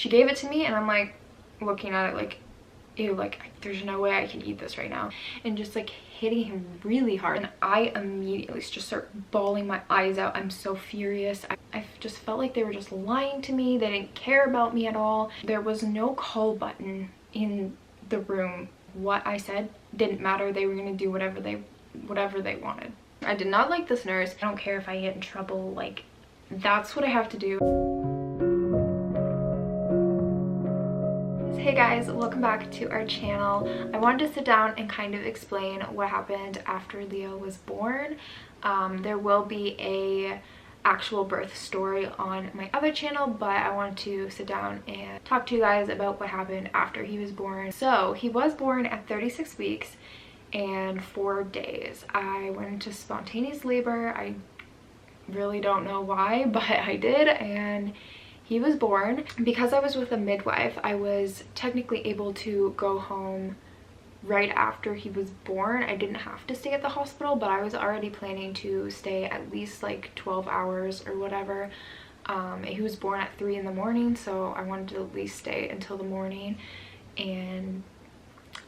She gave it to me and I'm like looking at it like, ew, like there's no way I can eat this right now, and just like hitting him really hard, and I immediately just start bawling my eyes out. I'm so furious. I just felt like they were just lying to me. They didn't care about me at all. There was no call button in the room. What I said didn't matter. They were gonna do whatever they wanted. I did not like this nurse. I don't care if I get in trouble, like that's what I have to do. Hey guys, welcome back to our channel. I wanted to sit down and kind of explain what happened after Leo was born. There will be a actual birth story on my other channel, but I wanted to sit down and talk to you guys about what happened after he was born. So he was born at 36 weeks and 4 days. I went into spontaneous labor. I really don't know why, but I did, and he was born. Because I was with a midwife, I was technically able to go home right after he was born. I didn't have to stay at the hospital, but I was already planning to stay at least like 12 hours or whatever. He was born at 3 in the morning, so I wanted to at least stay until the morning and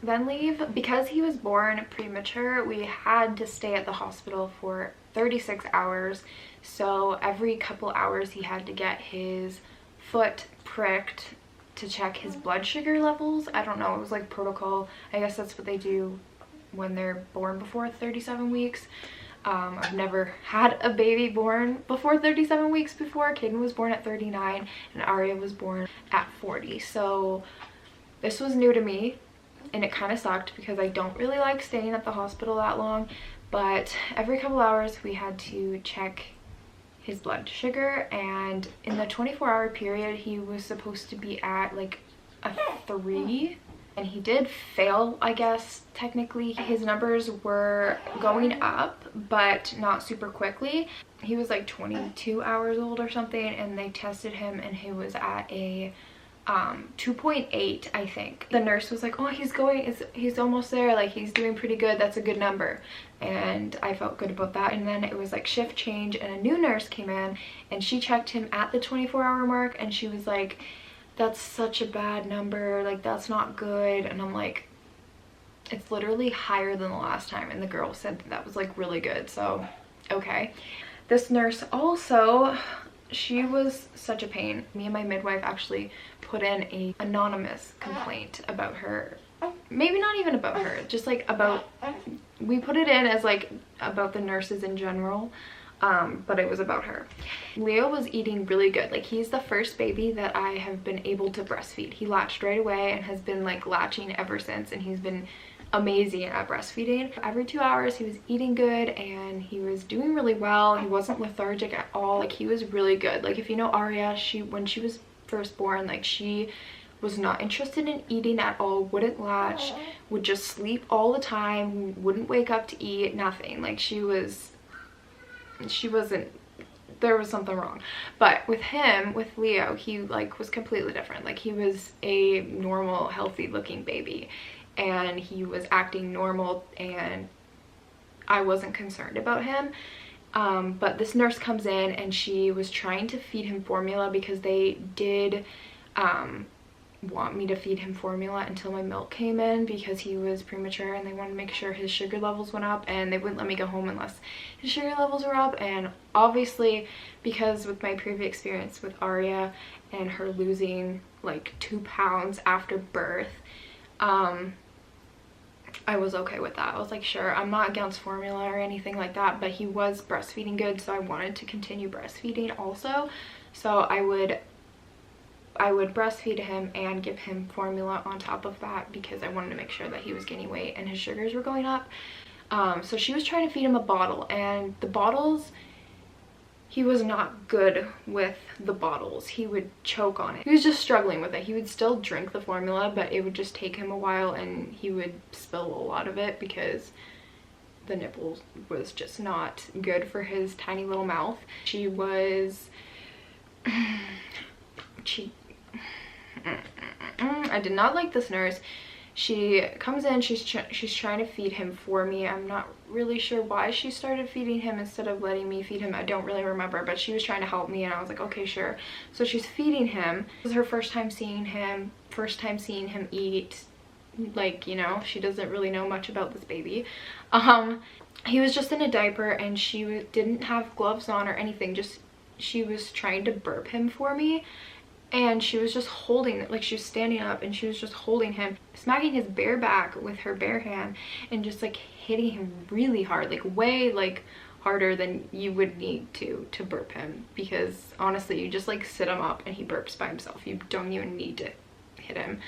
then leave. Because he was born premature, we had to stay at the hospital for 36 hours. So every couple hours he had to get his foot pricked to check his blood sugar levels. I don't know, it was like protocol. I guess that's what they do when they're born before 37 weeks. I've never had a baby born before 37 weeks before. Caden was born at 39 and Aria was born at 40. So this was new to me and it kind of sucked because I don't really like staying at the hospital that long. But every couple hours we had to check his blood sugar, and in the 24-hour period he was supposed to be at like a 3, and he did fail, I guess. Technically his numbers were going up but not super quickly. He was like 22 hours old or something, and they tested him and he was at a 2.8, I think. The nurse was like, oh, he's almost there, like he's doing pretty good, that's a good number. And I felt good about that. And then it was like shift change and a new nurse came in and she checked him at the 24-hour mark and she was like, that's such a bad number, like that's not good. And I'm like, it's literally higher than the last time, and the girl said that was like really good. So okay. This nurse also, she was such a pain. Me and my midwife actually put in a anonymous complaint about her. Maybe not even about her, just like about, we put it in as like about the nurses in general, but it was about her. Leo was eating really good. Like he's the first baby that I have been able to breastfeed. He latched right away and has been like latching ever since, and he's been amazing at breastfeeding. Every 2 hours he was eating good and he was doing really well. He wasn't lethargic at all. Like he was really good. Like if you know Aria, when she was first born, like she was not interested in eating at all, wouldn't latch, would just sleep all the time, wouldn't wake up to eat, nothing. Like she wasn't, there was something wrong. But with him, with Leo, he like was completely different. Like he was a normal, healthy looking baby, and he was acting normal, and I wasn't concerned about him. But this nurse comes in and she was trying to feed him formula because they did want me to feed him formula until my milk came in because he was premature, and they wanted to make sure his sugar levels went up, and they wouldn't let me go home unless his sugar levels were up. And obviously, because with my previous experience with Aria and her losing like 2 pounds after birth, I was okay with that. I was like, sure, I'm not against formula or anything like that, but he was breastfeeding good, so I wanted to continue breastfeeding also. So I would breastfeed him and give him formula on top of that because I wanted to make sure that he was gaining weight and his sugars were going up. So she was trying to feed him a bottle, and the bottles, he was not good with the bottles. He would choke on it. He was just struggling with it. He would still drink the formula, but it would just take him a while and he would spill a lot of it because the nipple was just not good for his tiny little mouth. She was... I did not like this nurse. She comes in, she's trying to feed him for me. I'm not really sure why she started feeding him instead of letting me feed him. I don't really remember, but she was trying to help me and I was like, okay, sure. So she's feeding him. This is her first time seeing him eat. Like, you know, she doesn't really know much about this baby. He was just in a diaper and she didn't have gloves on or anything. Just, she was trying to burp him for me. And she was just holding it, like she was standing up and she was just holding him, smacking his bare back with her bare hand and just like hitting him really hard, like way like harder than you would need to burp him, because honestly you just like sit him up and he burps by himself. You don't even need to hit him.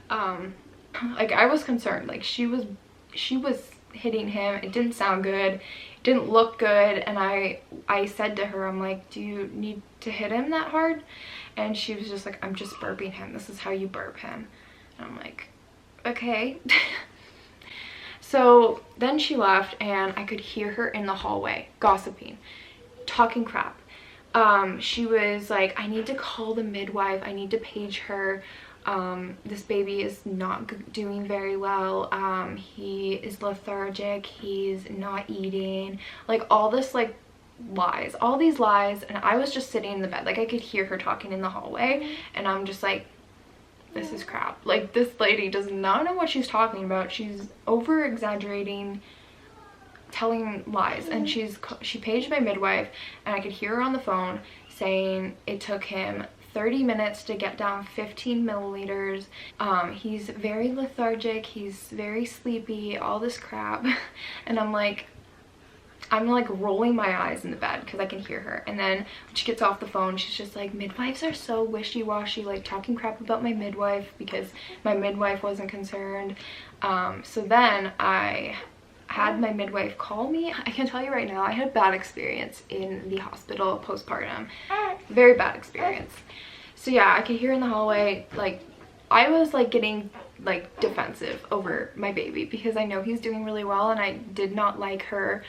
Like I was concerned, like she was hitting him. It didn't sound good, it didn't look good, and I said to her, I'm like, do you need to hit him that hard? And she was just like, I'm just burping him, this is how you burp him. And I'm like, okay. So then she left and I could hear her in the hallway gossiping, talking crap. She was like, I need to call the midwife, I need to page her. This baby is not doing very well. He is lethargic, he's not eating, like all this like lies, all these lies. And I was just sitting in the bed, like I could hear her talking in the hallway and I'm just like, this is crap. Like this lady does not know what she's talking about. She's over exaggerating, telling lies. And she paged my midwife and I could hear her on the phone saying it took him 30 minutes to get down 15 milliliters. He's very lethargic, he's very sleepy, all this crap. And I'm like rolling my eyes in the bed because I can hear her. And then when she gets off the phone, she's just like, midwives are so wishy-washy, like talking crap about my midwife because my midwife wasn't concerned. So then I had my midwife call me. I can tell you right now, I had a bad experience in the hospital postpartum. Very bad experience. So yeah, I could hear in the hallway, like I was like getting like defensive over my baby because I know he's doing really well, and I did not like her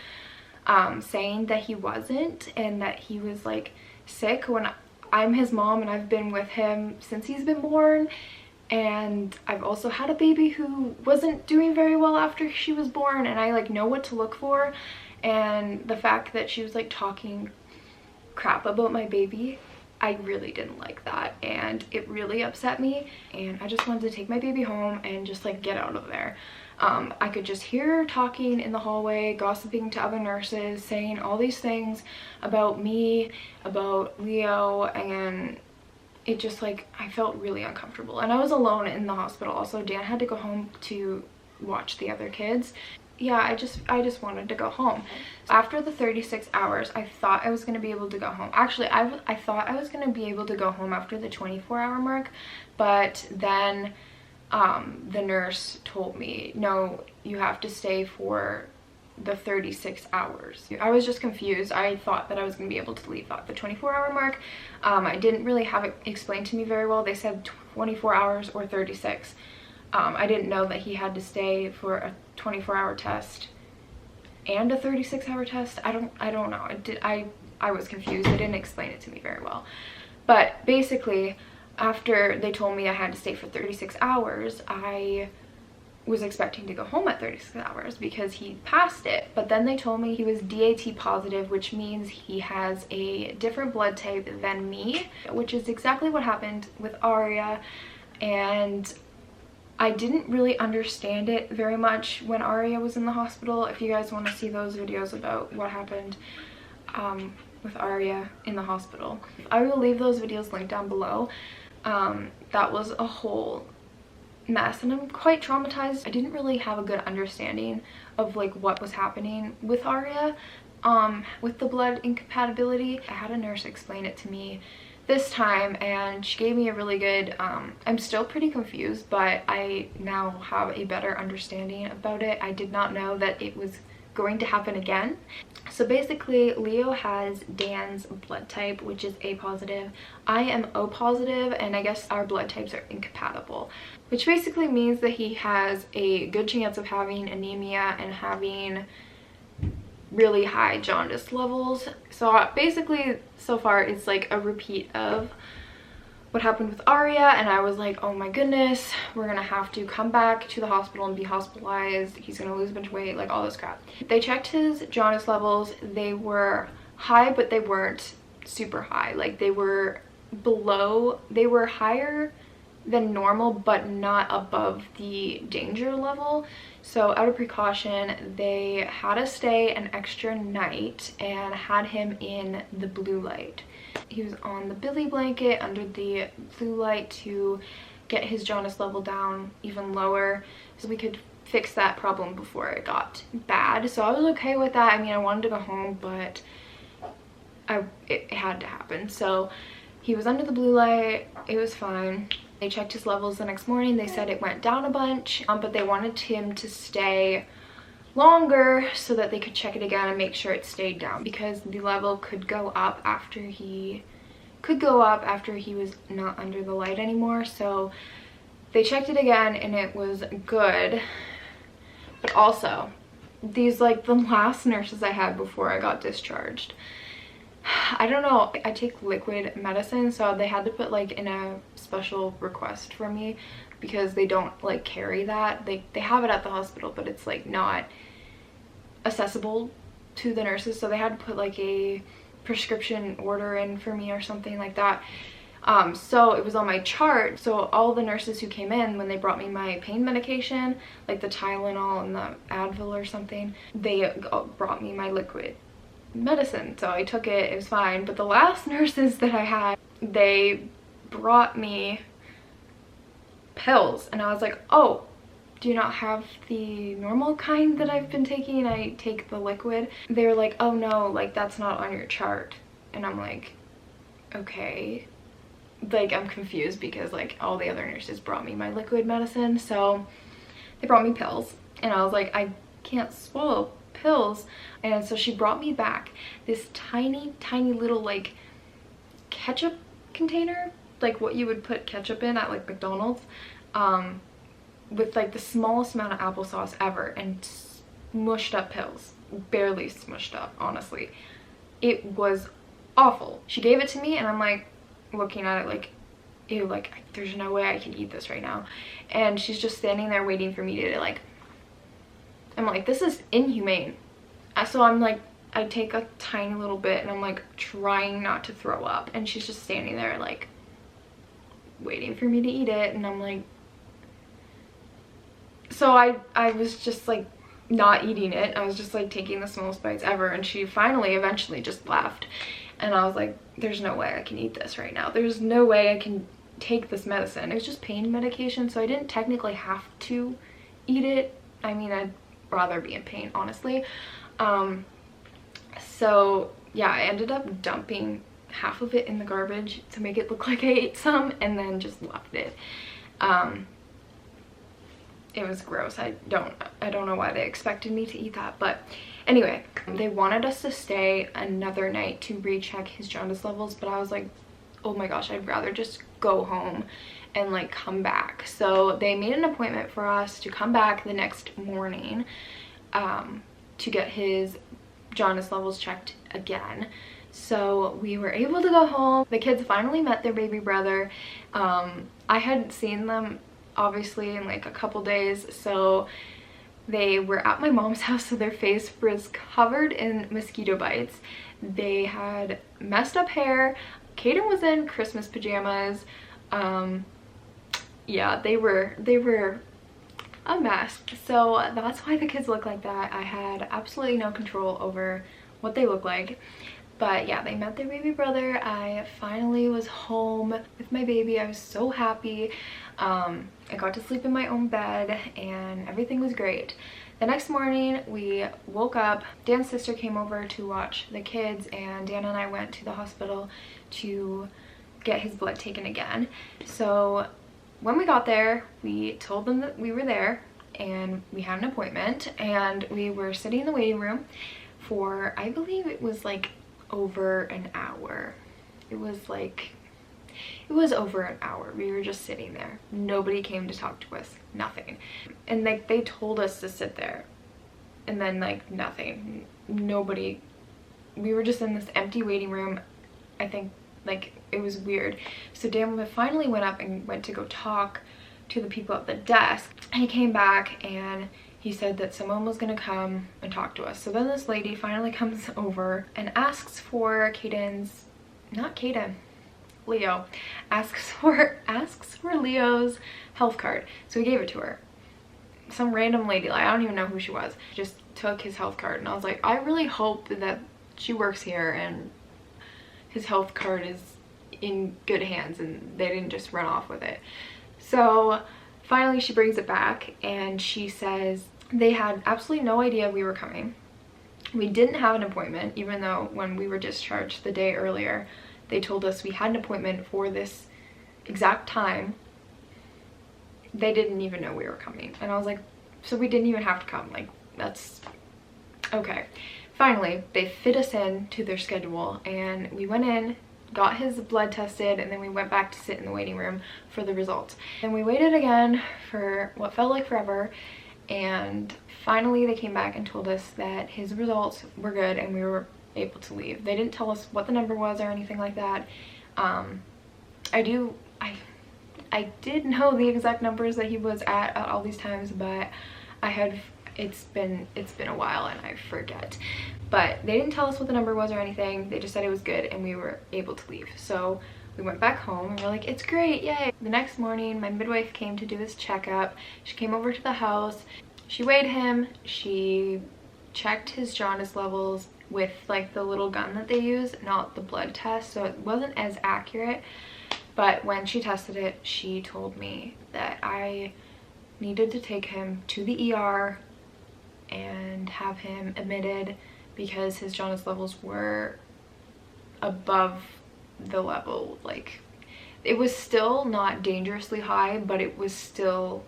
saying that he wasn't and that he was like sick when I'm his mom and I've been with him since he's been born. And I've also had a baby who wasn't doing very well after she was born, and I like know what to look for. And the fact that she was like talking crap about my baby, I really didn't like that, and it really upset me, and I just wanted to take my baby home and just like get out of there. I could just hear her talking in the hallway, gossiping to other nurses, saying all these things about me, about Leo, and it just like, I felt really uncomfortable. And I was alone in the hospital also. Dan had to go home to watch the other kids. Yeah, I just wanted to go home. After the 36 hours, I thought I was going to be able to go home. Actually, I thought I was going to be able to go home after the 24-hour mark, but then the nurse told me, no, you have to stay for the 36 hours. I was just confused. I thought that I was going to be able to leave at the 24-hour mark. I didn't really have it explained to me very well. They said 24 hours or 36. I didn't know that he had to stay for a 24-hour test and a 36-hour test. I don't know. I was confused. They didn't explain it to me very well. But basically, after they told me I had to stay for 36 hours, I was expecting to go home at 36 hours because he passed it. But then they told me he was DAT positive, which means he has a different blood type than me, which is exactly what happened with ARIA. And I didn't really understand it very much when ARIA was in the hospital. If you guys want to see those videos about what happened with ARIA in the hospital, I will leave those videos linked down below. That was a whole mess, and I'm quite traumatized. I didn't really have a good understanding of like what was happening with ARIA, with the blood incompatibility. I had a nurse explain it to me this time, and she gave me a really good, I'm still pretty confused, but I now have a better understanding about it. I did not know that it was going to happen again. So basically, Leo has Dan's blood type, which is A positive. I am O positive, and I guess our blood types are incompatible, which basically means that he has a good chance of having anemia and having really high jaundice levels. So basically, so far, it's like a repeat of what happened with ARIA, and I was like, oh my goodness, we're gonna have to come back to the hospital and be hospitalized. He's gonna lose a bunch of weight, like all this crap. They checked his jaundice levels. They were high, but they weren't super high. Like they were higher than normal, but not above the danger level. So out of precaution, they had us stay an extra night and had him in the blue light. He was on the Billy blanket under the blue light to get his jaundice level down even lower so we could fix that problem before it got bad. So I was okay with that. I mean, I wanted to go home, but it had to happen. So he was under the blue light. It was fine. They checked his levels the next morning. They said it went down a bunch, but they wanted him to stay longer so that they could check it again and make sure it stayed down, because the level could go up after he was not under the light anymore. So they checked it again and it was good. But also, these like the last nurses I had before I got discharged, I don't know, I take liquid medicine, so they had to put like in a special request for me because they don't like carry that. They have it at the hospital, but it's like not accessible to the nurses, so they had to put like a prescription order in for me or something like that. So it was on my chart. So all the nurses who came in, when they brought me my pain medication, like the Tylenol and the Advil or something, they brought me my liquid medicine. So I took it, it was fine. But the last nurses that I had, they brought me pills, and I was like, oh, do you not have the normal kind that I've been taking? I take the liquid. They were like, oh no, like that's not on your chart. And I'm like, okay. Like I'm confused because like all the other nurses brought me my liquid medicine. So they brought me pills and I was like, I can't swallow pills. And so she brought me back this tiny little like ketchup container, like what you would put ketchup in at like McDonald's, with like the smallest amount of applesauce ever, and smushed up pills. Barely smushed up, honestly. It was awful. She gave it to me and I'm like looking at it like, ew, like there's no way I can eat this right now. And she's just standing there waiting for me to like, I'm like, this is inhumane. So I'm like, I take a tiny little bit and I'm like trying not to throw up, and she's just standing there like waiting for me to eat it, and I'm like, so I was just like not eating it. I was just like taking the smallest bites ever, and she eventually just left. And I was like, there's no way I can eat this right now. There's no way I can take this medicine. It was just pain medication, so I didn't technically have to eat it. I mean, I'd rather be in pain, honestly. So yeah, I ended up dumping half of it in the garbage to make it look like I ate some, and then just left it. It was gross. I don't know why they expected me to eat that, but anyway, they wanted us to stay another night to recheck his jaundice levels, but I was like, oh my gosh, I'd rather just go home and like come back. So they made an appointment for us to come back the next morning to get his jaundice levels checked again. So we were able to go home. The kids finally met their baby brother. I hadn't seen them obviously in like a couple days, so they were at my mom's house, so their face was covered in mosquito bites. They had messed up hair. Kaden was in Christmas pajamas. Yeah, they were a mess. So that's why the kids look like that. I had absolutely no control over what they look like. But yeah, they met their baby brother. I finally was home with my baby. I was so happy. I got to sleep in my own bed and everything was great. The next morning we woke up. Dan's sister came over to watch the kids, and Dan and I went to the hospital to get his blood taken again. So when we got there, we told them that we were there and we had an appointment, and we were sitting in the waiting room for, I believe it was like over an hour. It was over an hour. We were just sitting there. Nobody came to talk to us, nothing. And like they told us to sit there, and then like nothing, nobody. We were just in this empty waiting room. I think like it was weird. So Dan finally went up and went to go talk to the people at the desk, and he came back and he said that someone was gonna come and talk to us. So then this lady finally comes over and asks for Leo asks for Leo's health card. So we gave it to her. Some random lady, like I don't even know who she was, just took his health card, and I was like, I really hope that she works here and his health card is in good hands and they didn't just run off with it. So finally she brings it back and she says they had absolutely no idea we were coming. We didn't have an appointment, even though when we were discharged the day earlier, they told us we had an appointment for this exact time. They didn't even know we were coming. And I was like, so we didn't even have to come. Like, that's okay. Finally, they fit us in to their schedule and we went in, got his blood tested, and then we went back to sit in the waiting room for the results. And we waited again for what felt like forever, and finally they came back and told us that his results were good and we were able to leave. They didn't tell us what the number was or anything like that. I did know the exact numbers that he was at all these times, but it's been a while and I forget. But they didn't tell us what the number was or anything. They just said it was good and we were able to leave. So we went back home and we're like, it's great, yay. The next morning my midwife came to do his checkup. She came over to the house, she weighed him, she checked his jaundice levels with like the little gun that they use, not the blood test, so it wasn't as accurate. But when she tested it, she told me that I needed to take him to the ER and have him admitted because his jaundice levels were above the level. Like, it was still not dangerously high, but it was still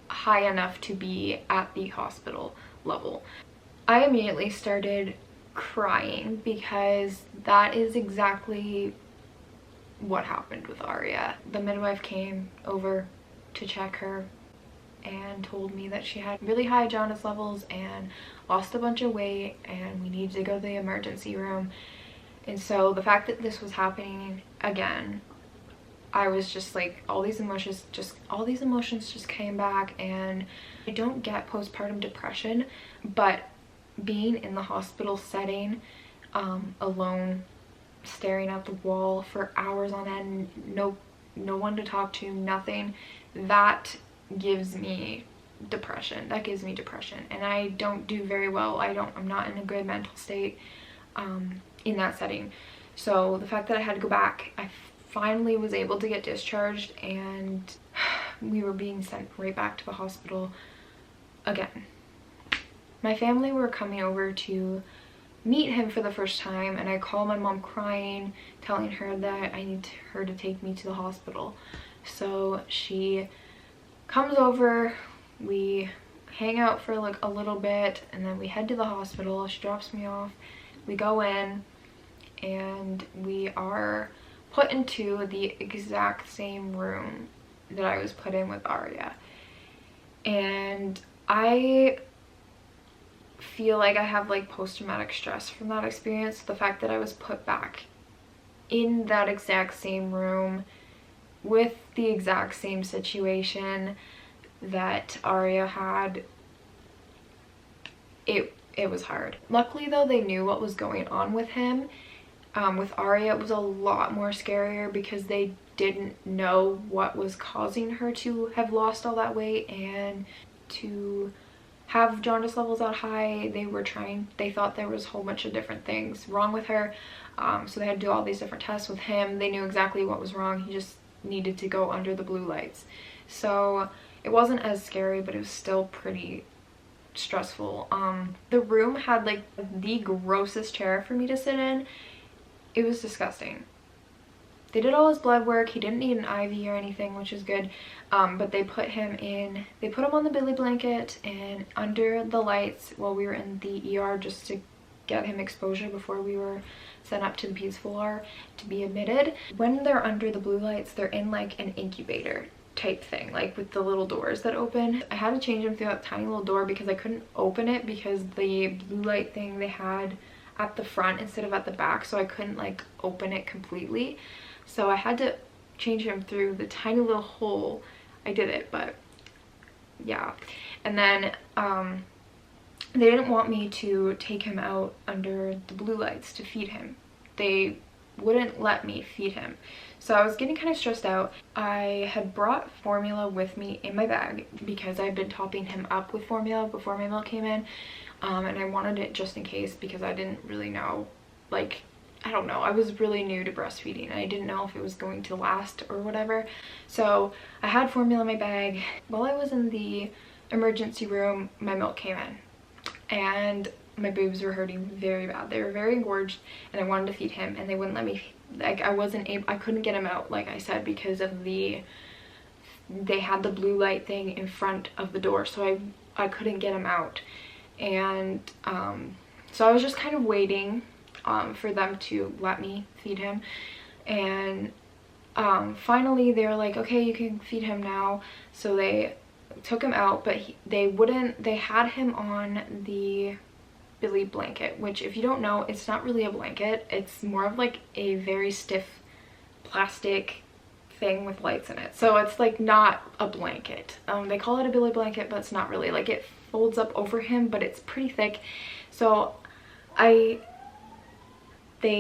high enough to be at the hospital level. I immediately started crying because that is exactly what happened with ARIA. The midwife came over to check her and told me that she had really high jaundice levels and lost a bunch of weight and we needed to go to the emergency room. And so the fact that this was happening again, I was just like, all these emotions just came back. And I don't get postpartum depression, but being in the hospital setting, alone, staring at the wall for hours on end, no one to talk to, nothing, that gives me depression. That gives me depression, and I don't do very well. I'm not in a good mental state in that setting. So the fact that I had to go back, I finally was able to get discharged and we were being sent right back to the hospital again. My family were coming over to meet him for the first time, and I called my mom crying, telling her that I need her to take me to the hospital. So she comes over, we hang out for like a little bit, and then we head to the hospital. She drops me off, we go in, and we are put into the exact same room that I was put in with ARIA. And I feel like I have like post-traumatic stress from that experience. The fact that I was put back in that exact same room with the exact same situation that ARIA had, it was hard. Luckily though, they knew what was going on with him. With ARIA, it was a lot more scarier because they didn't know what was causing her to have lost all that weight and to have jaundice levels that high. They thought there was a whole bunch of different things wrong with her, so they had to do all these different tests with him. They knew exactly what was wrong. He just needed to go under the blue lights. So it wasn't as scary, but it was still pretty stressful. The room had like the grossest chair for me to sit in. It was disgusting. They did all his blood work. He didn't need an IV or anything, which is good. But they put him on the Billy blanket and under the lights while we were in the ER, just to get him exposure before we were sent up to the peds floor to be admitted. When they're under the blue lights, they're in like an incubator type thing, like with the little doors that open. I had to change him through that tiny little door because I couldn't open it because the blue light thing they had at the front instead of at the back, so I couldn't like open it completely. So I had to change him through the tiny little hole. I did it, but yeah. And then they didn't want me to take him out under the blue lights to feed him. They wouldn't let me feed him. So I was getting kind of stressed out. I had brought formula with me in my bag because I've been topping him up with formula before my milk came in, and I wanted it just in case because I didn't really know, like, I don't know, I was really new to breastfeeding and I didn't know if it was going to last or whatever. So I had formula in my bag. While I was in the emergency room, my milk came in and my boobs were hurting very bad. They were very engorged and I wanted to feed him and they wouldn't let me. Like, I couldn't get him out, like I said, because of they had the blue light thing in front of the door, so I couldn't get him out. And so I was just kind of waiting for them to let me feed him. And finally they were like, okay, you can feed him now. So they took him out, but they had him on the Billy blanket, which, if you don't know, it's not really a blanket. It's more of like a very stiff plastic thing with lights in it. So it's like not a blanket. They call it a Billy blanket, but it's not really. Like, it folds up over him, but it's pretty thick. So they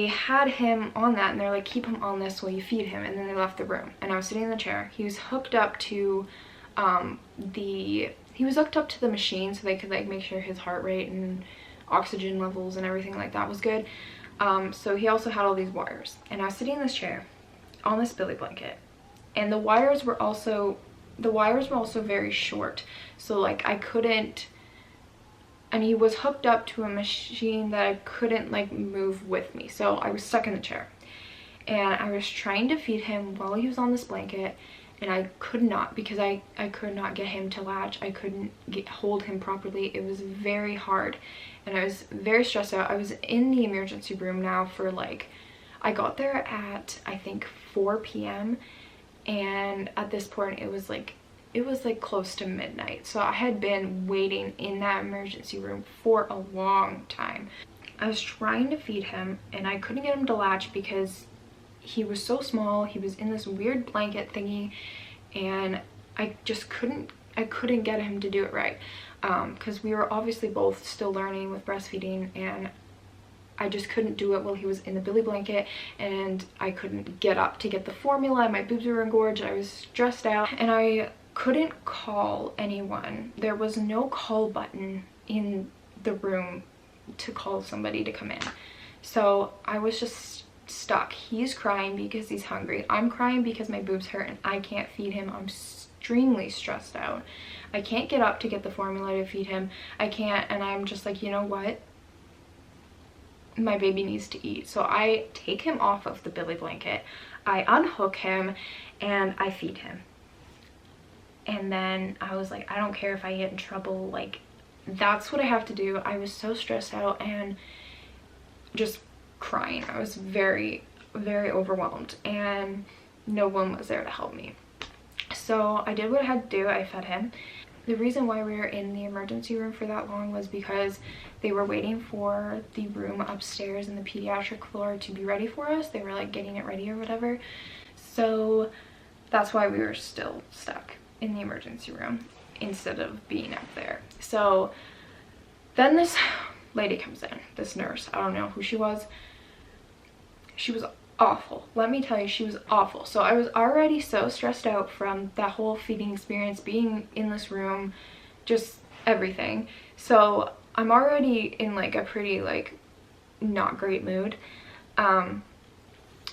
had him on that and they're like, keep him on this while you feed him. And then they left the room and I was sitting in the chair. He was hooked up to the machine so they could like make sure his heart rate and oxygen levels and everything like that was good. So he also had all these wires and I was sitting in this chair on this Billy blanket, and the wires were also very short, so like I couldn't, and he was hooked up to a machine that I couldn't like move with me, so I was stuck in the chair and I was trying to feed him while he was on this blanket and I could not, because I could not get him to latch. I couldn't hold him properly. It was very hard and I was very stressed out. I was in the emergency room now for like, I got there at I think 4 p.m. and at this point it was like close to midnight. So I had been waiting in that emergency room for a long time. I was trying to feed him and I couldn't get him to latch because he was so small. He was in this weird blanket thingy and I just couldn't get him to do it right, because we were obviously both still learning with breastfeeding and I just couldn't do it while he was in the Billy blanket, and I couldn't get up to get the formula. My boobs were engorged. I was stressed out and I couldn't call anyone. There was no call button in the room to call somebody to come in. So I was just stuck. He's crying because he's hungry. I'm crying because my boobs hurt and I can't feed him. I'm extremely stressed out. I can't get up to get the formula to feed him. I can't, and I'm just like, you know what? My baby needs to eat. So I take him off of the Billy blanket, I unhook him and I feed him. And then I was like, I don't care if I get in trouble, like that's what I have to do. I was so stressed out and just crying. I was very, very overwhelmed and no one was there to help me. So I did what I had to do. I fed him. The reason why we were in the emergency room for that long was because they were waiting for the room upstairs in the pediatric floor to be ready for us. They were like getting it ready or whatever. So that's why we were still stuck in the emergency room instead of being up there. So then this lady comes in, this nurse. I don't know who she was. She was awful. Let me tell you, she was awful. So I was already so stressed out from that whole feeding experience, being in this room, just everything. So I'm already in like a pretty like not great mood.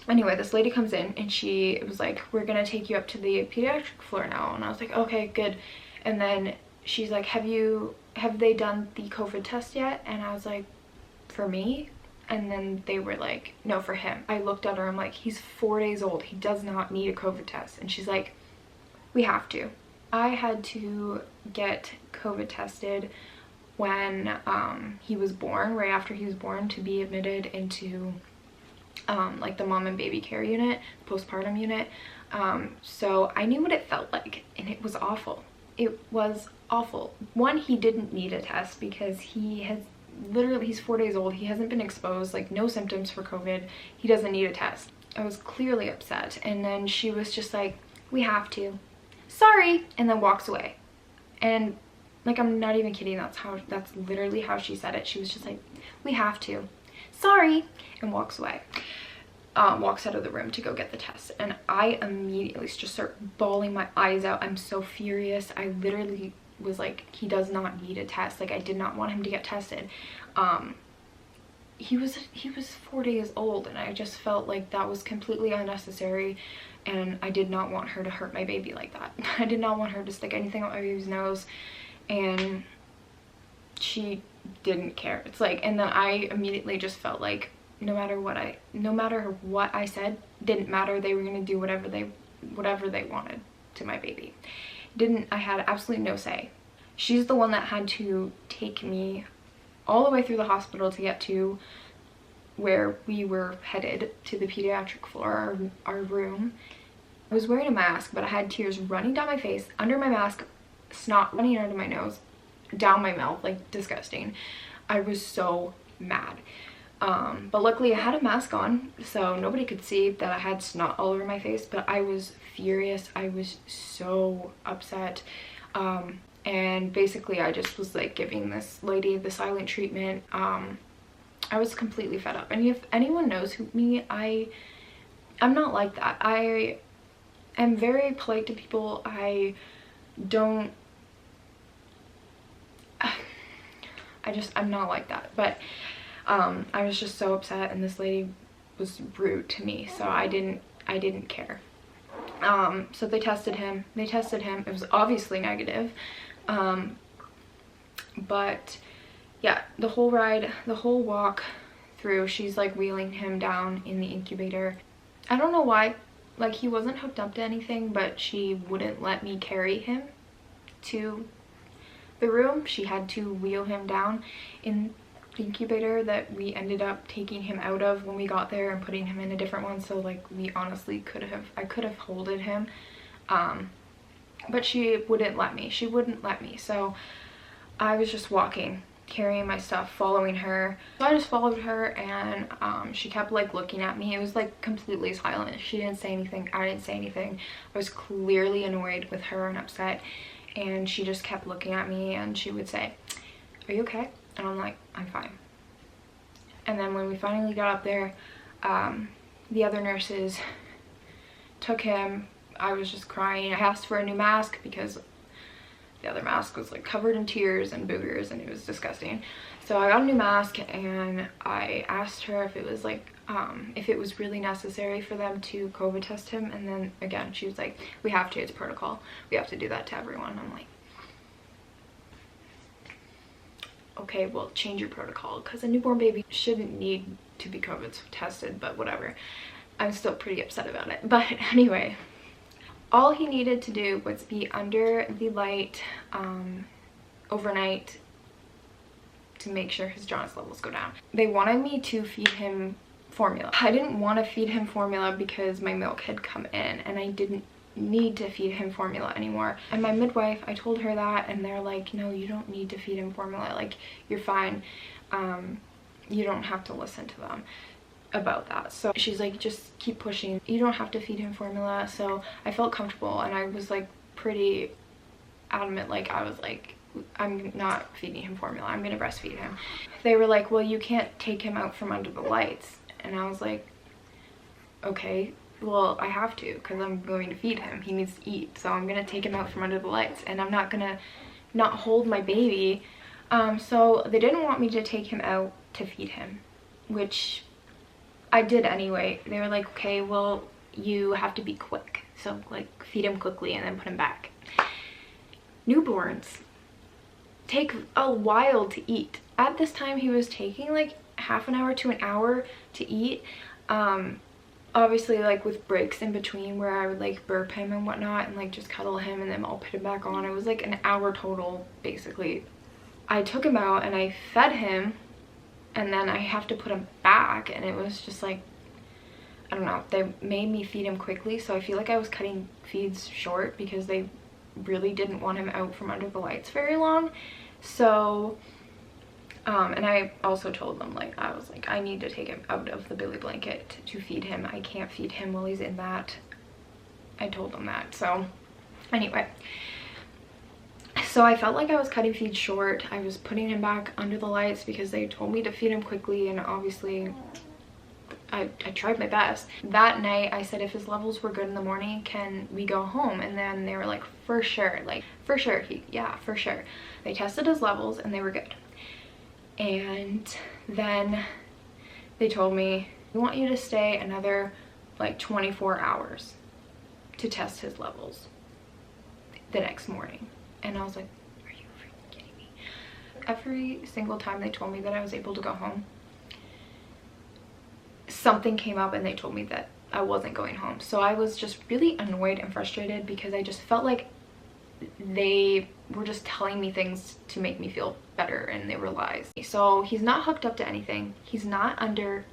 Anyway, this lady comes in and she was like, we're gonna take you up to the pediatric floor now. And I was like, okay, good. And then she's like, have they done the COVID test yet? And I was like, for me? And then they were like, no, for him. I looked at her, I'm like, he's 4 days old. He does not need a COVID test. And she's like, we have to. I had to get COVID tested when he was born, right after he was born, to be admitted into like the mom and baby care unit, postpartum unit. So I knew what it felt like and it was awful. It was awful. One, he didn't need a test because he has literally, he's 4 days old. He hasn't been exposed, like no symptoms for COVID. He doesn't need a test. I was clearly upset. And then she was just like, we have to. Sorry. And then walks away. And like, I'm not even kidding. That's literally how she said it. She was just like, we have to. Sorry. And walks away. Walks out of the room to go get the test. And I immediately just start bawling my eyes out. I'm so furious. I literally was like, he does not need a test. Like, I did not want him to get tested. He was 4 days old, and I just felt like that was completely unnecessary, and I did not want her to hurt my baby like that. I did not want her to stick anything up my baby's nose, and she didn't care. It's like, and then I immediately just felt like no matter what I said, didn't matter. They were gonna do whatever they wanted to my baby. I had absolutely no say. She's the one that had to take me all the way through the hospital to get to where we were headed, to the pediatric floor, our room. I was wearing a mask, but I had tears running down my face, under my mask, snot running out of my nose, down my mouth, like disgusting. I was so mad. But luckily I had a mask on, so nobody could see that I had snot all over my face, but I was furious. I was so upset. And basically I just was like giving this lady the silent treatment. I was completely fed up. And if anyone knows me, I'm not like that. I am very polite to people. I'm not like that. But I was just so upset, and this lady was rude to me, so I didn't care. So they tested him. It was obviously negative. But yeah, the whole ride, the whole walk through, she's like wheeling him down in the incubator. I don't know why, like, he wasn't hooked up to anything, but she wouldn't let me carry him to the room. She had to wheel him down in the incubator that we ended up taking him out of when we got there and putting him in a different one. So like, we honestly I could have holded him, but she wouldn't let me. So I was just walking, carrying my stuff, following her. So I just followed her, and she kept like looking at me. It was like completely silent. She didn't say anything. I didn't say anything. I was clearly annoyed with her and upset, and she just kept looking at me, and she would say, "Are you okay?" And I'm like, "I'm fine." And then when we finally got up there, the other nurses took him. I was just crying. I asked for a new mask because the other mask was like covered in tears and boogers, and it was disgusting. So I got a new mask, and I asked her if it was like if it was really necessary for them to COVID test him. And then again, she was like, "We have to, it's protocol. We have to do that to everyone." I'm like, okay, well, change your protocol, because a newborn baby shouldn't need to be COVID tested, but whatever. I'm still pretty upset about it. But anyway, all he needed to do was be under the light overnight to make sure his jaundice levels go down. They wanted me to feed him formula. I didn't want to feed him formula because my milk had come in, and I didn't need to feed him formula anymore. And my midwife, I told her that, and they're like, "No, you don't need to feed him formula. Like, you're fine. You don't have to listen to them about that." So she's like, "Just keep pushing. You don't have to feed him formula." So I felt comfortable, and I was like pretty adamant. Like, I was like, "I'm not feeding him formula. I'm gonna breastfeed him." They were like, "Well, you can't take him out from under the lights." And I was like, "Okay, well, I have to, because I'm going to feed him. He needs to eat, so I'm gonna take him out from under the lights, and I'm not gonna not hold my baby." So they didn't want me to take him out to feed him, which I did anyway. They were like, "Okay, well, you have to be quick, so like feed him quickly and then put him back." Newborns take a while to eat. At this time, he was taking like half an hour to an hour to eat. Obviously, like with breaks in between where I would like burp him and whatnot and like just cuddle him and then I'll put him back on. It was like an hour total, basically. I took him out and I fed him, and then I have to put him back, and it was just like, I don't know, they made me feed him quickly, so I feel like I was cutting feeds short because they really didn't want him out from under the lights very long. So And I also told them, like, I was like, I need to take him out of the Billy blanket to feed him. I can't feed him while he's in that. I told them that. So anyway, so I felt like I was cutting feed short. I was putting him back under the lights because they told me to feed him quickly, and obviously I tried my best. That night I said if his levels were good in the morning, can we go home? And then they were like, for sure, like, for sure. Yeah, for sure. They tested his levels and they were good. And then they told me, we want you to stay another like 24 hours to test his levels the next morning. And I was like, are you freaking kidding me? Every single time they told me that I was able to go home, something came up and they told me that I wasn't going home. So I was just really annoyed and frustrated because I just felt like they were just telling me things to make me feel better, and they were lies. So he's not hooked up to anything. He's not under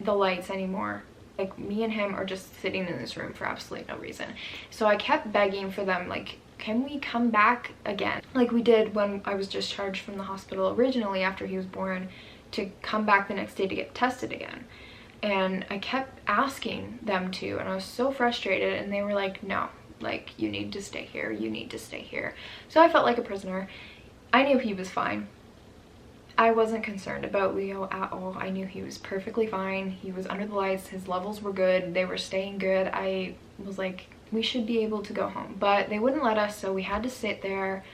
the lights anymore. Like, me and him are just sitting in this room for absolutely no reason. So I kept begging for them, like, can we come back again? Like we did when I was discharged from the hospital originally after he was born, to come back the next day to get tested again. And I kept asking them to, and I was so frustrated, and they were like, no, like, you need to stay here, you need to stay here. So I felt like a prisoner. I knew he was fine. I wasn't concerned about Leo at all. I knew he was perfectly fine. He was under the lights, his levels were good, they were staying good. I was like, we should be able to go home. But they wouldn't let us, so we had to sit there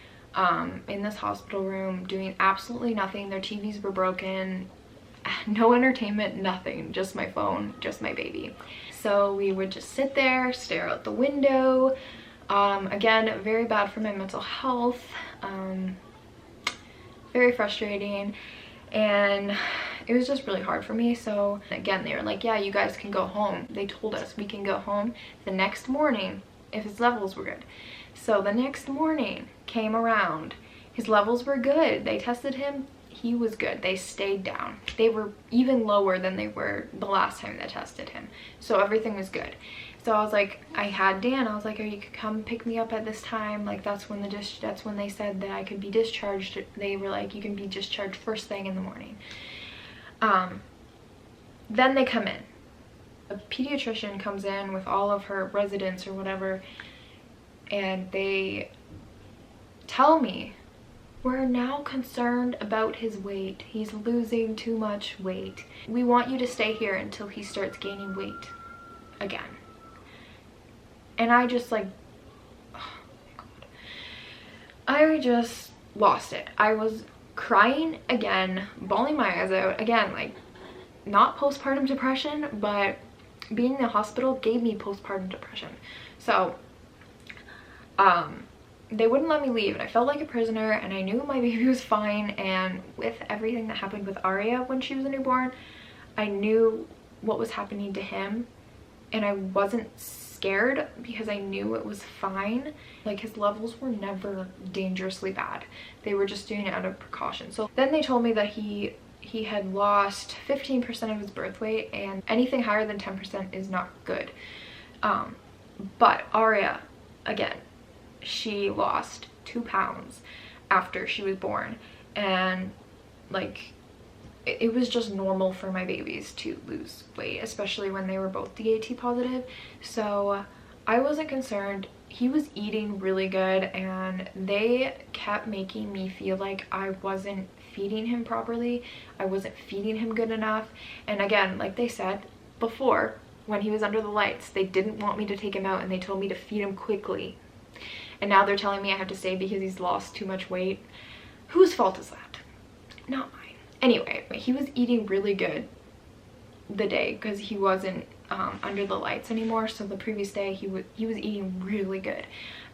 in this hospital room doing absolutely nothing. Their TVs were broken, no entertainment, nothing, just my phone, just my baby. So we would just sit there, stare out the window. Again, very bad for my mental health, very frustrating, and it was just really hard for me. So again, they were like, yeah, you guys can go home. They told us we can go home the next morning if his levels were good. So the next morning came around, his levels were good. They tested him, he was good. They stayed down. They were even lower than they were the last time they tested him. So everything was good. So I was like, I had Dan, I was like, oh, you could come pick me up at this time. Like, that's when they said that I could be discharged. They were like, you can be discharged first thing in the morning. Then they come in. A pediatrician comes in with all of her residents or whatever, and they tell me, we're now concerned about his weight. He's losing too much weight. We want you to stay here until he starts gaining weight again. And I just like, oh my God. I just lost it. I was crying again, bawling my eyes out again, like, not postpartum depression, but being in the hospital gave me postpartum depression. So they wouldn't let me leave, and I felt like a prisoner, and I knew my baby was fine. And with everything that happened with ARIA when she was a newborn, I knew what was happening to him, and I wasn't scared because I knew it was fine. Like, his levels were never dangerously bad. They were just doing it out of precaution. So then they told me that he had lost 15% of his birth weight, and anything higher than 10% is not good. But ARIA, again, she lost 2 pounds after she was born, and like, it was just normal for my babies to lose weight, especially when they were both DAT positive. So I wasn't concerned. He was eating really good, and they kept making me feel like I wasn't feeding him properly. I wasn't feeding him good enough. And again, like they said before, when he was under the lights, they didn't want me to take him out, and they told me to feed him quickly. And now they're telling me I have to stay because he's lost too much weight. Whose fault is that? Not mine. Anyway, he was eating really good the day because he wasn't under the lights anymore. So the previous day he was eating really good,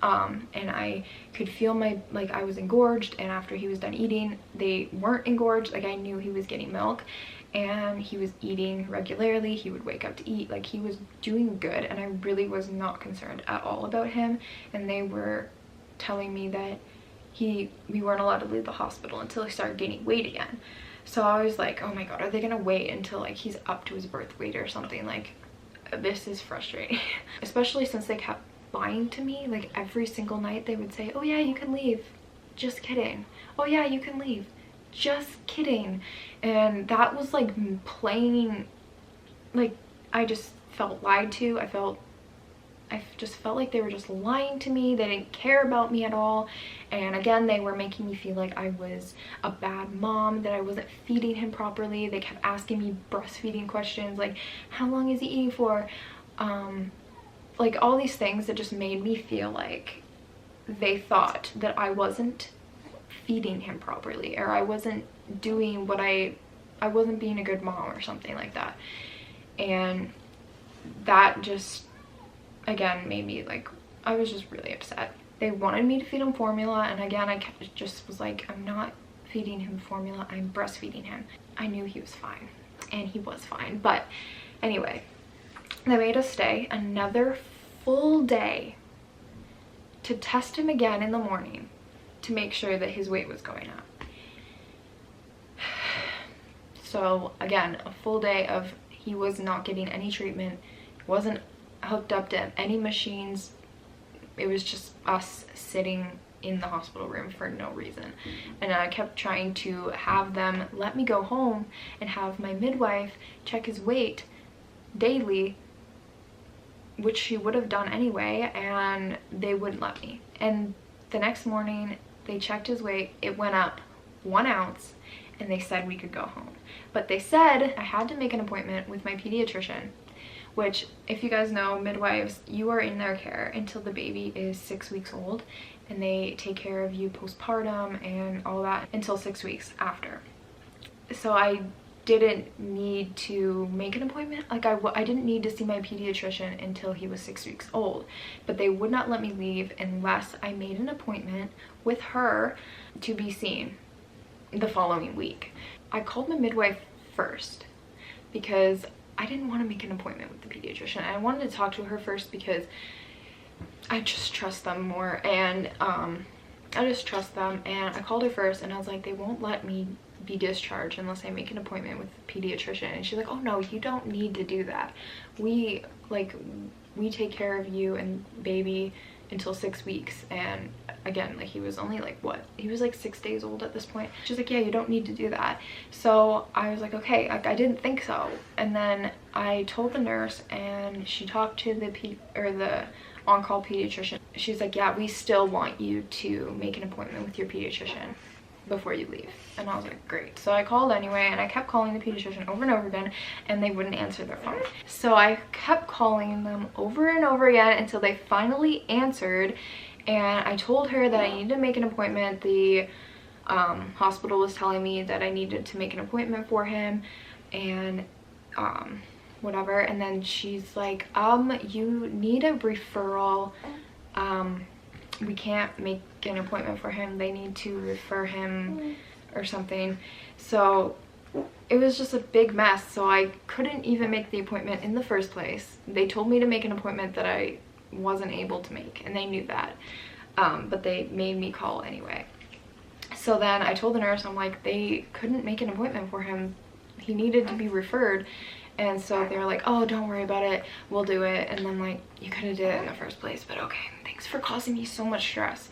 and I could feel like I was engorged, and after he was done eating, they weren't engorged. Like, I knew he was getting milk, and he was eating regularly. He would wake up to eat. Like, he was doing good, and I really was not concerned at all about him. And they were telling me that we weren't allowed to leave the hospital until he started gaining weight again. So I was like, oh my God, are they gonna wait until like he's up to his birth weight or something? Like, this is frustrating. Especially since they kept lying to me. Like, every single night they would say, oh yeah, you can leave. Just kidding. Oh yeah, you can leave. just kidding. And that was like plain, like, I just felt lied to. I just felt like they were just lying to me. They didn't care about me at all. And again, they were making me feel like I was a bad mom, that I wasn't feeding him properly. They kept asking me breastfeeding questions, like, how long is he eating for? Like all these things that just made me feel like they thought that I wasn't feeding him properly, or I wasn't doing what I wasn't being a good mom or something like that. And that just, again, made me like, I was just really upset. They wanted me to feed him formula, and again, I just was like, I'm not feeding him formula, I'm breastfeeding him. I knew he was fine, and he was fine. But anyway, they made us stay another full day to test him again in the morning to make sure that his weight was going up. So again, a full day of, he was not getting any treatment, wasn't hooked up to any machines. It was just us sitting in the hospital room for no reason. And I kept trying to have them let me go home and have my midwife check his weight daily, which she would have done anyway, and they wouldn't let me. And the next morning they checked his weight, it went up 1 ounce, and they said we could go home. But they said I had to make an appointment with my pediatrician, which, if you guys know, midwives, you are in their care until the baby is 6 weeks old, and they take care of you postpartum and all that until 6 weeks after. So I didn't need to make an appointment. Like I didn't need to see my pediatrician until he was 6 weeks old, but they would not let me leave unless I made an appointment with her to be seen the following week. I called my midwife first because I didn't want to make an appointment with the pediatrician. I wanted to talk to her first because I just trust them more, and I just trust them. And I called her first, and I was like, they won't let me be discharged unless I make an appointment with the pediatrician. And she's like, oh no, you don't need to do that. We take care of you and baby until 6 weeks. And again, like, he was only like, what, he was like 6 days old at this point. She's like, yeah, you don't need to do that. So I was like, okay, I didn't think so. And then I told the nurse, and she talked to the on-call pediatrician. She's like, yeah, we still want you to make an appointment with your pediatrician before you leave. And I was like, great. So I called anyway, and I kept calling the pediatrician over and over again, and they wouldn't answer their phone. So I kept calling them over and over again until they finally answered. And I told her that I needed to make an appointment. The hospital was telling me that I needed to make an appointment for him, and whatever. And then she's like, you need a referral. We can't make an appointment for him. They need to refer him or something. So it was just a big mess. So I couldn't even make the appointment in the first place. They told me to make an appointment that I wasn't able to make, and they knew that, but they made me call anyway. So then I told the nurse, I'm like, they couldn't make an appointment for him. He needed to be referred. And so they were like, oh, don't worry about it, we'll do it. And I'm like, you could have did it in the first place, but okay, thanks for causing me so much stress.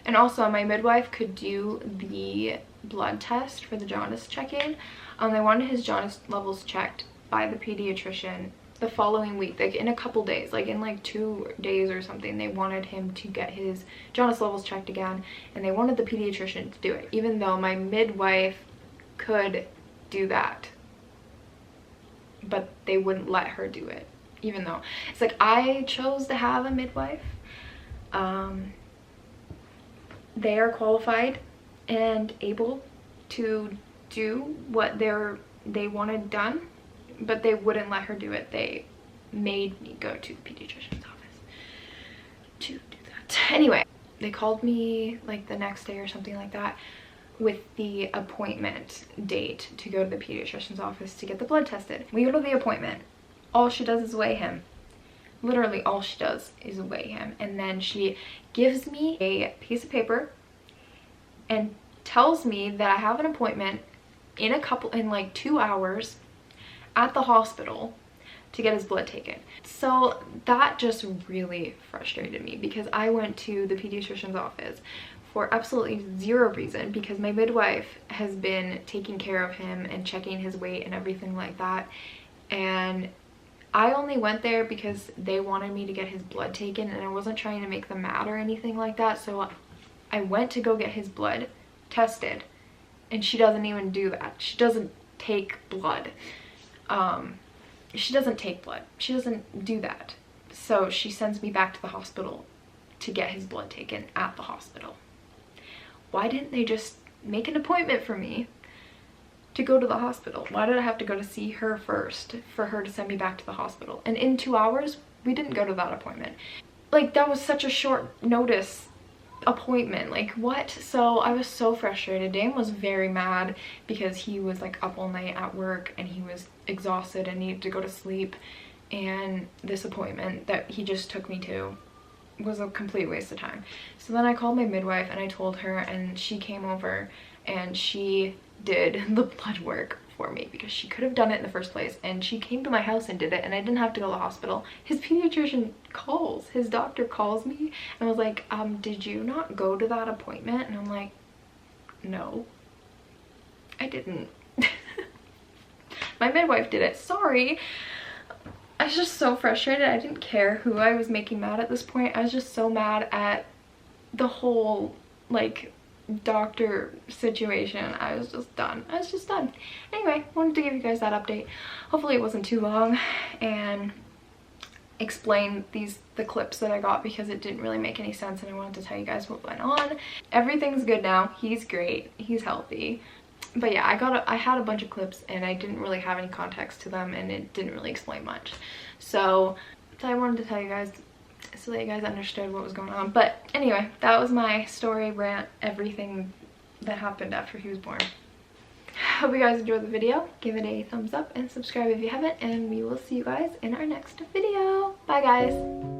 And also, my midwife could do the blood test for the jaundice check-in. They wanted his jaundice levels checked by the pediatrician the following week, like in a couple days, like in like 2 days or something. They wanted him to get his jaundice levels checked again, and they wanted the pediatrician to do it, even though my midwife could do that. But they wouldn't let her do it, even though it's like, I chose to have a midwife. They are qualified and able to do what they wanted done, but they wouldn't let her do it. They made me go to the pediatrician's office to do that. Anyway, they called me like the next day or something like that with the appointment date to go to the pediatrician's office to get the blood tested. We go to the appointment. All she does is weigh him. Literally all she does is weigh him. And then she gives me a piece of paper and tells me that I have an appointment in like 2 hours at the hospital to get his blood taken. So that just really frustrated me, because I went to the pediatrician's office for absolutely zero reason, because my midwife has been taking care of him and checking his weight and everything like that. And I only went there because they wanted me to get his blood taken, and I wasn't trying to make them mad or anything like that. So I went to go get his blood tested, and she doesn't even do that. She doesn't take blood. She doesn't take blood. She doesn't do that. So she sends me back to the hospital to get his blood taken at the hospital. Why didn't they just make an appointment for me to go to the hospital? Why did I have to go to see her first for her to send me back to the hospital? And in 2 hours, we didn't go to that appointment. Like, that was such a short notice appointment. Like, what? So I was so frustrated. Dan was very mad because he was like up all night at work and he was exhausted and needed to go to sleep. And this appointment that he just took me to was a complete waste of time. So then I called my midwife and I told her, and she came over and she did the blood work for me because she could have done it in the first place, and she came to my house and did it, and I didn't have to go to the hospital. His pediatrician calls, his doctor calls me and was like, did you not go to that appointment? And I'm like, no, I didn't. My midwife did it, sorry. I was just so frustrated. I didn't care who I was making mad at this point. I was just so mad at the whole like doctor situation. I was just done. Anyway, wanted to give you guys that update. Hopefully it wasn't too long, and explain the clips that I got, because it didn't really make any sense, and I wanted to tell you guys what went on. Everything's good now. He's great. He's healthy. But yeah, I had a bunch of clips and I didn't really have any context to them, and it didn't really explain much. So I wanted to tell you guys so that you guys understood what was going on. But anyway, that was my story, rant, everything that happened after he was born. Hope you guys enjoyed the video. Give it a thumbs up and subscribe if you haven't, and we will see you guys in our next video. Bye guys.